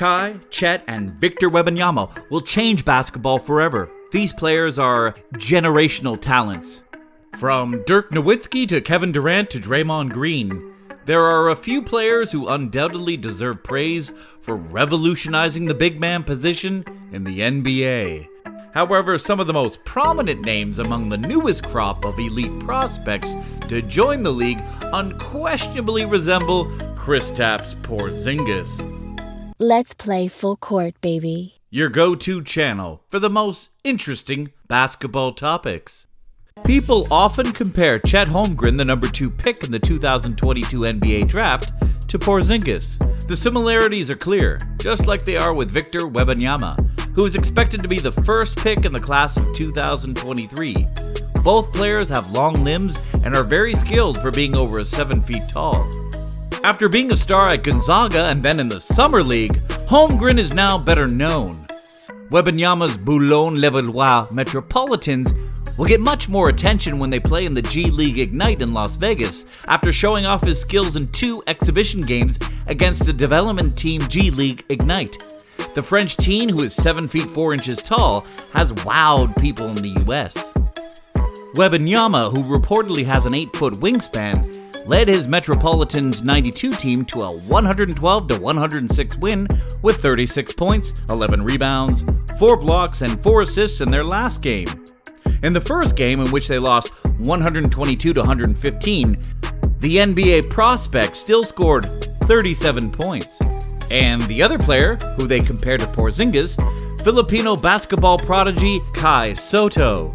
Kai, Chet, and Victor Wembanyama will change basketball forever. These players are generational talents. From Dirk Nowitzki to Kevin Durant to Draymond Green, there are a few players who undoubtedly deserve praise for revolutionizing the big man position in the NBA. However, some of the most prominent names among the newest crop of elite prospects to join the league unquestionably resemble Kristaps Porzingis. Let's play full court, baby. Your go-to channel for the most interesting basketball topics. People often compare Chet Holmgren, the number 2 pick in the 2022 NBA draft, to Porzingis. The similarities are clear, just like they are with Victor Wembanyama, who is expected to be the first pick in the class of 2023. Both players have long limbs and are very skilled for being over 7 feet tall. After being a star at Gonzaga and then in the Summer League, Holmgren is now better known. Wembanyama's Boulogne-Levallois Metropolitans will get much more attention when they play in the G League Ignite in Las Vegas after showing off his skills in 2 exhibition games against the development team G League Ignite. The French teen, who is 7 feet 4 inches tall, has wowed people in the US. Wembanyama, who reportedly has an 8-foot wingspan, led his Metropolitans 92 team to a 112-106 win with 36 points, 11 rebounds, 4 blocks, and 4 assists in their last game. In the first game, in which they lost 122-115, the NBA prospect still scored 37 points. And the other player, who they compared to Porzingis, Filipino basketball prodigy Kai Sotto.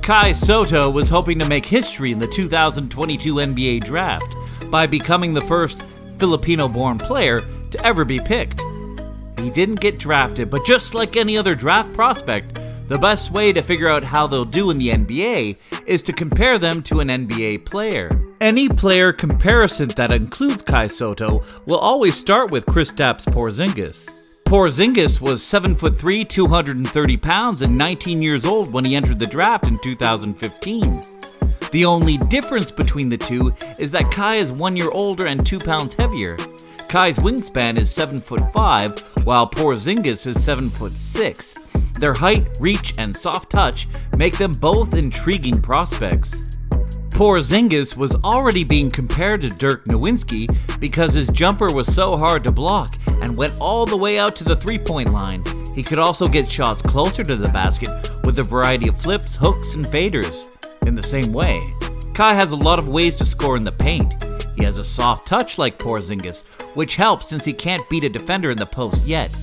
Kai Sotto was hoping to make history in the 2022 NBA draft by becoming the first Filipino-born player to ever be picked. He didn't get drafted, but just like any other draft prospect, the best way to figure out how they'll do in the NBA is to compare them to an NBA player. Any player comparison that includes Kai Sotto will always start with Kristaps Porzingis. Porzingis was 7'3", 230 pounds, and 19 years old when he entered the draft in 2015. The only difference between the two is that Kai is 1 year older and 2 pounds heavier. Kai's wingspan is 7'5", while Porzingis is 7'6". Their height, reach, and soft touch make them both intriguing prospects. Porzingis was already being compared to Dirk Nowitzki because his jumper was so hard to block and went all the way out to the three-point line. He could also get shots closer to the basket with a variety of flips, hooks, and faders. In the same way, Kai has a lot of ways to score in the paint. He has a soft touch like Porzingis, which helps since he can't beat a defender in the post yet.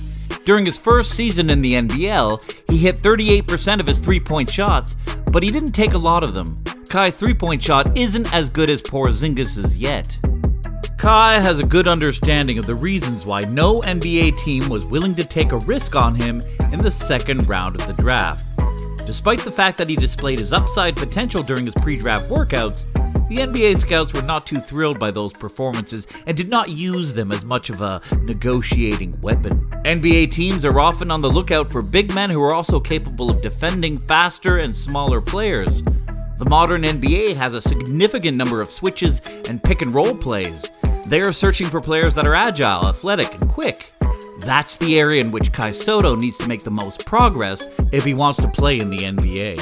During his first season in the NBL, he hit 38% of his three-point shots, but he didn't take a lot of them. Kai's three-point shot isn't as good as Porzingis's yet. Kai has a good understanding of the reasons why no NBA team was willing to take a risk on him in the second round of the draft. Despite the fact that he displayed his upside potential during his pre-draft workouts, the NBA scouts were not too thrilled by those performances and did not use them as much of a negotiating weapon. NBA teams are often on the lookout for big men who are also capable of defending faster and smaller players. The modern NBA has a significant number of switches and pick-and-roll plays. They are searching for players that are agile, athletic, and quick. That's the area in which Kai Sotto needs to make the most progress if he wants to play in the NBA.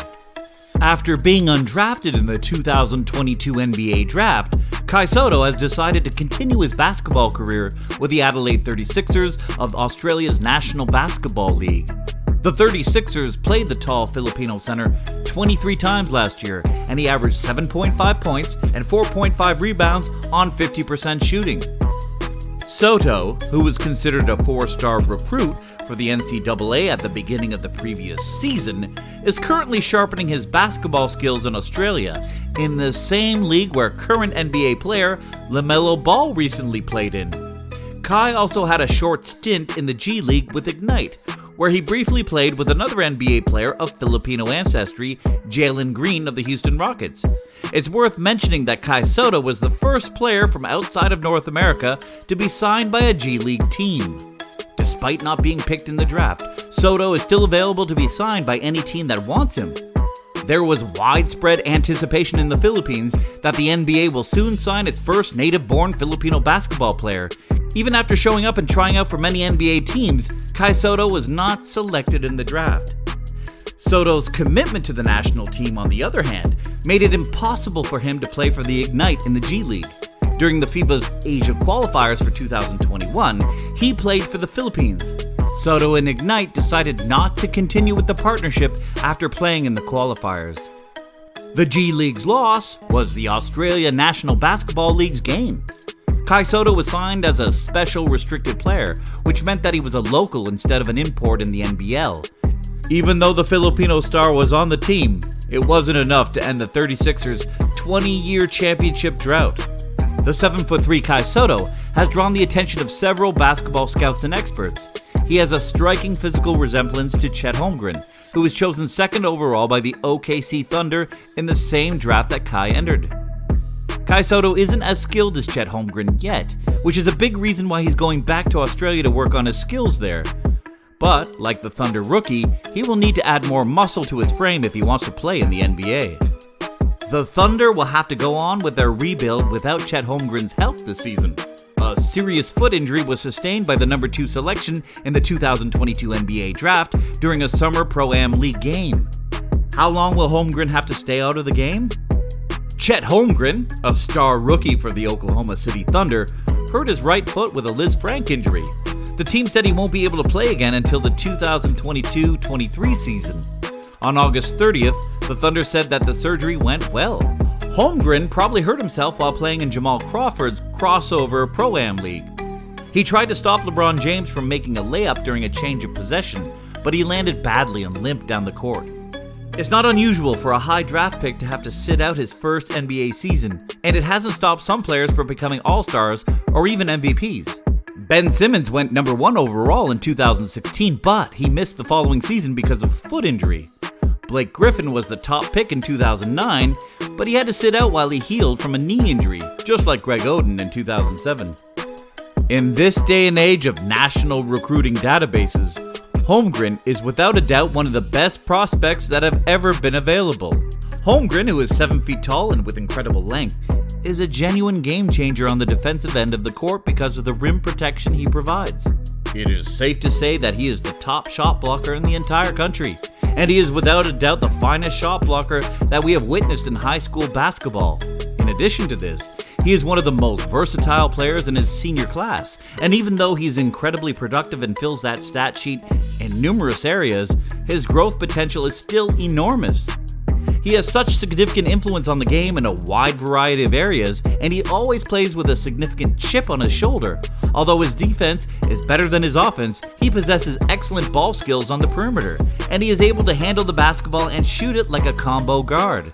After being undrafted in the 2022 NBA draft, Kai Sotto has decided to continue his basketball career with the Adelaide 36ers of Australia's National Basketball League. The 36ers played the tall Filipino center 23 times last year, and he averaged 7.5 points and 4.5 rebounds on 50% shooting. Sotto, who was considered a 4-star recruit for the NCAA at the beginning of the previous season, is currently sharpening his basketball skills in Australia, in the same league where current NBA player LaMelo Ball recently played in. Kai also had a short stint in the G League with Ignite, where he briefly played with another NBA player of Filipino ancestry, Jalen Green of the Houston Rockets. It's worth mentioning that Kai Sotto was the first player from outside of North America to be signed by a G League team. Despite not being picked in the draft, Sotto is still available to be signed by any team that wants him. There was widespread anticipation in the Philippines that the NBA will soon sign its first native-born Filipino basketball player. Even after showing up and trying out for many NBA teams, Kai Sotto was not selected in the draft. Soto's commitment to the national team, on the other hand, made it impossible for him to play for the Ignite in the G League. During the FIBA's Asia qualifiers for 2021, he played for the Philippines. Sotto and Ignite decided not to continue with the partnership after playing in the qualifiers. The G League's loss was the Australia National Basketball League's gain. Kai Sotto was signed as a special restricted player, which meant that he was a local instead of an import in the NBL. Even though the Filipino star was on the team, it wasn't enough to end the 36ers' 20-year championship drought. The 7'3" Kai Sotto has drawn the attention of several basketball scouts and experts. He has a striking physical resemblance to Chet Holmgren, who was chosen second overall by the OKC Thunder in the same draft that Kai entered. Kai Sotto isn't as skilled as Chet Holmgren yet, which is a big reason why he's going back to Australia to work on his skills there. But, like the Thunder rookie, he will need to add more muscle to his frame if he wants to play in the NBA. The Thunder will have to go on with their rebuild without Chet Holmgren's help this season. A serious foot injury was sustained by the number 2 selection in the 2022 NBA draft during a summer Pro-Am League game. How long will Holmgren have to stay out of the game? Chet Holmgren, a star rookie for the Oklahoma City Thunder, hurt his right foot with a Liz Frank injury. The team said he won't be able to play again until the 2022-23 season. On August 30th, the Thunder said that the surgery went well. Holmgren probably hurt himself while playing in Jamal Crawford's crossover Pro-Am League. He tried to stop LeBron James from making a layup during a change of possession, but he landed badly and limped down the court. It's not unusual for a high draft pick to have to sit out his first NBA season, and it hasn't stopped some players from becoming All-Stars or even MVPs. Ben Simmons went number 1 overall in 2016, but he missed the following season because of foot injury. Blake Griffin was the top pick in 2009, but he had to sit out while he healed from a knee injury, just like Greg Oden in 2007. In this day and age of national recruiting databases, Holmgren is without a doubt one of the best prospects that have ever been available. Holmgren, who is 7 feet tall and with incredible length, is a genuine game changer on the defensive end of the court because of the rim protection he provides. It is safe to say that he is the top shot blocker in the entire country, and he is without a doubt the finest shot blocker that we have witnessed in high school basketball. In addition to this, he is one of the most versatile players in his senior class, and even though he's incredibly productive and fills that stat sheet in numerous areas, his growth potential is still enormous. He has such significant influence on the game in a wide variety of areas, and he always plays with a significant chip on his shoulder. Although his defense is better than his offense, he possesses excellent ball skills on the perimeter, and he is able to handle the basketball and shoot it like a combo guard.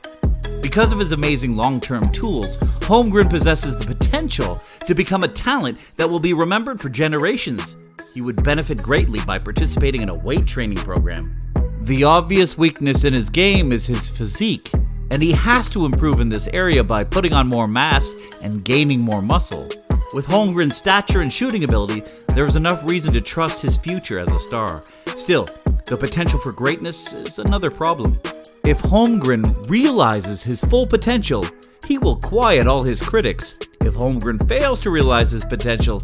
Because of his amazing long-term tools, Holmgren possesses the potential to become a talent that will be remembered for generations. He would benefit greatly by participating in a weight training program. The obvious weakness in his game is his physique, and he has to improve in this area by putting on more mass and gaining more muscle. With Holmgren's stature and shooting ability, there is enough reason to trust his future as a star. Still, the potential for greatness is another problem. If Holmgren realizes his full potential, he will quiet all his critics. If Holmgren fails to realize his potential,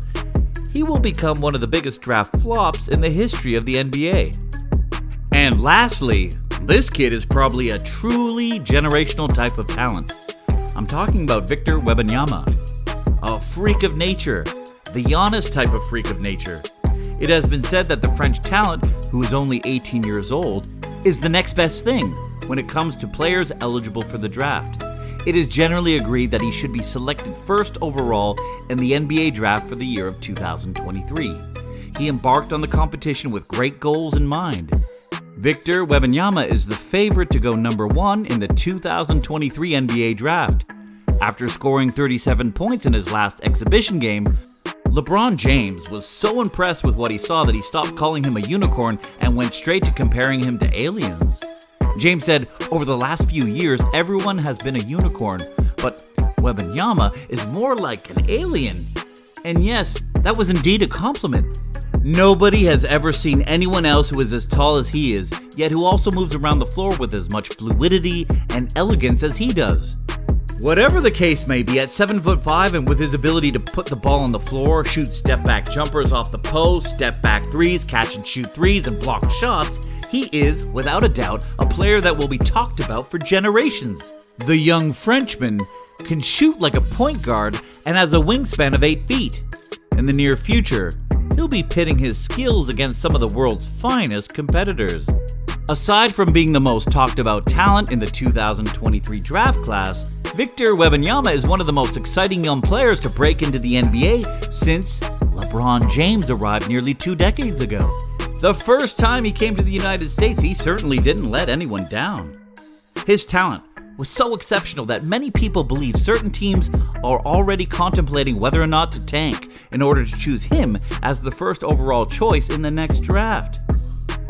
he will become one of the biggest draft flops in the history of the NBA. And lastly, this kid is probably a truly generational type of talent. I'm talking about Victor Wembanyama. A freak of nature, the Giannis type of freak of nature. It has been said that the French talent, who is only 18 years old, is the next best thing when it comes to players eligible for the draft. It is generally agreed that he should be selected first overall in the NBA draft for the year of 2023. He embarked on the competition with great goals in mind. Victor Wembanyama is the favorite to go number 1 in the 2023 NBA draft. After scoring 37 points in his last exhibition game, LeBron James was so impressed with what he saw that he stopped calling him a unicorn and went straight to comparing him to aliens. James said, "Over the last few years, everyone has been a unicorn, but Wembanyama is more like an alien." And yes, that was indeed a compliment. Nobody has ever seen anyone else who is as tall as he is, yet who also moves around the floor with as much fluidity and elegance as he does. Whatever the case may be, at 7'5" and with his ability to put the ball on the floor, shoot step-back jumpers off the post, step-back threes, catch and shoot threes, and block shots, he is, without a doubt, a player that will be talked about for generations. The young Frenchman can shoot like a point guard and has a wingspan of 8 feet. In the near future, he'll be pitting his skills against some of the world's finest competitors. Aside from being the most talked about talent in the 2023 draft class, Victor Wembanyama is one of the most exciting young players to break into the NBA since LeBron James arrived nearly 2 decades ago. The first time he came to the United States, he certainly didn't let anyone down. His talent was so exceptional that many people believe certain teams are already contemplating whether or not to tank in order to choose him as the first overall choice in the next draft.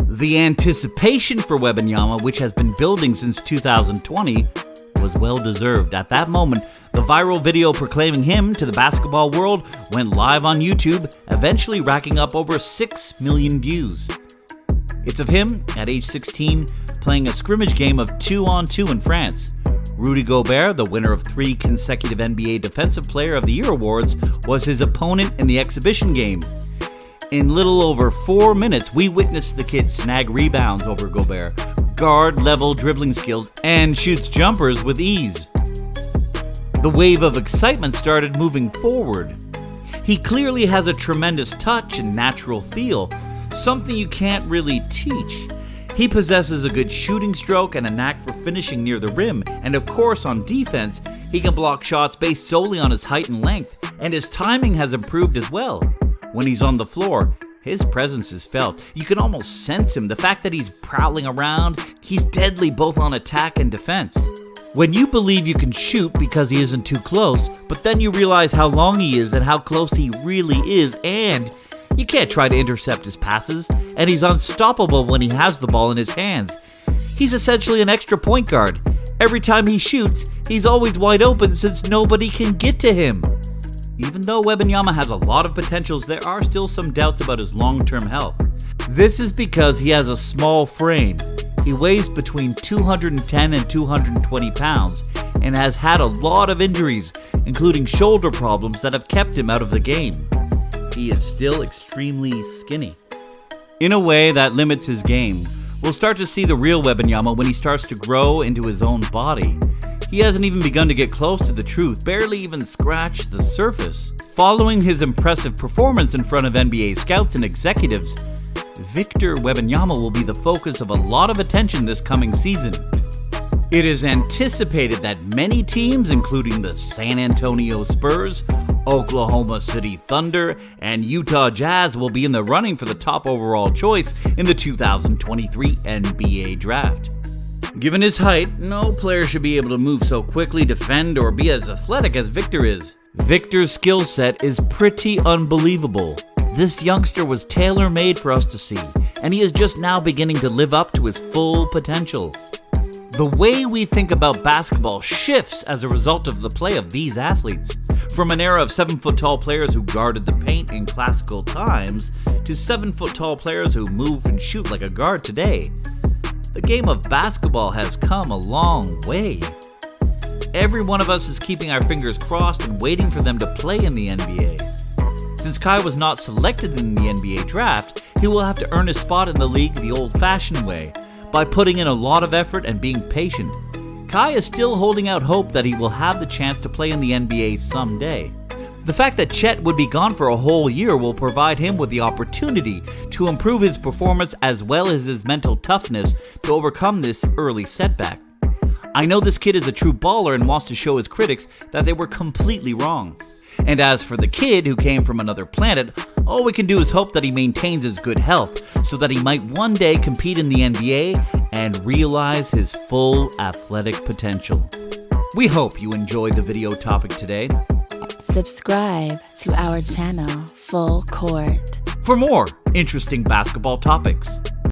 The anticipation for Wembanyama, which has been building since 2020, was well deserved. At that moment, the viral video proclaiming him to the basketball world went live on YouTube, eventually racking up over 6 million views. It's of him, at age 16, playing a scrimmage game of 2-on-2 in France. Rudy Gobert, the winner of 3 consecutive NBA Defensive Player of the Year awards, was his opponent in the exhibition game. In little over 4 minutes, we witnessed the kid snag rebounds over Gobert, guard-level dribbling skills, and shoots jumpers with ease. The wave of excitement started moving forward. He clearly has a tremendous touch and natural feel, something you can't really teach. He possesses a good shooting stroke and a knack for finishing near the rim, and of course on defense, he can block shots based solely on his height and length, and his timing has improved as well. When he's on the floor, his presence is felt. You can almost sense him. The fact that he's prowling around, he's deadly both on attack and defense. When you believe you can shoot because he isn't too close, but then you realize how long he is and how close he really is, and you can't try to intercept his passes, and he's unstoppable when he has the ball in his hands. He's essentially an extra point guard. Every time he shoots, he's always wide open since nobody can get to him. Even though Wembanyama has a lot of potentials, there are still some doubts about his long-term health. This is because he has a small frame. He weighs between 210 and 220 pounds and has had a lot of injuries, including shoulder problems that have kept him out of the game. He is still extremely skinny. In a way that limits his game. We'll start to see the real Wembanyama when he starts to grow into his own body. He hasn't even begun to get close to the truth, barely even scratched the surface. Following his impressive performance in front of NBA scouts and executives, Victor Wembanyama will be the focus of a lot of attention this coming season. It is anticipated that many teams, including the San Antonio Spurs, Oklahoma City Thunder, and Utah Jazz, will be in the running for the top overall choice in the 2023 NBA Draft. Given his height, no player should be able to move so quickly, defend, or be as athletic as Victor is. Victor's skill set is pretty unbelievable. This youngster was tailor-made for us to see, and he is just now beginning to live up to his full potential. The way we think about basketball shifts as a result of the play of these athletes. From an era of 7-foot-tall players who guarded the paint in classical times to 7-foot-tall players who move and shoot like a guard today. The game of basketball has come a long way. Every one of us is keeping our fingers crossed and waiting for them to play in the NBA. Since Kai was not selected in the NBA draft, he will have to earn his spot in the league the old-fashioned way, by putting in a lot of effort and being patient. Kai is still holding out hope that he will have the chance to play in the NBA someday. The fact that Chet would be gone for a whole year will provide him with the opportunity to improve his performance as well as his mental toughness to overcome this early setback. I know this kid is a true baller and wants to show his critics that they were completely wrong. And as for the kid who came from another planet, all we can do is hope that he maintains his good health so that he might one day compete in the NBA and realize his full athletic potential. We hope you enjoyed the video topic today. Subscribe to our channel, Full Court, for more interesting basketball topics.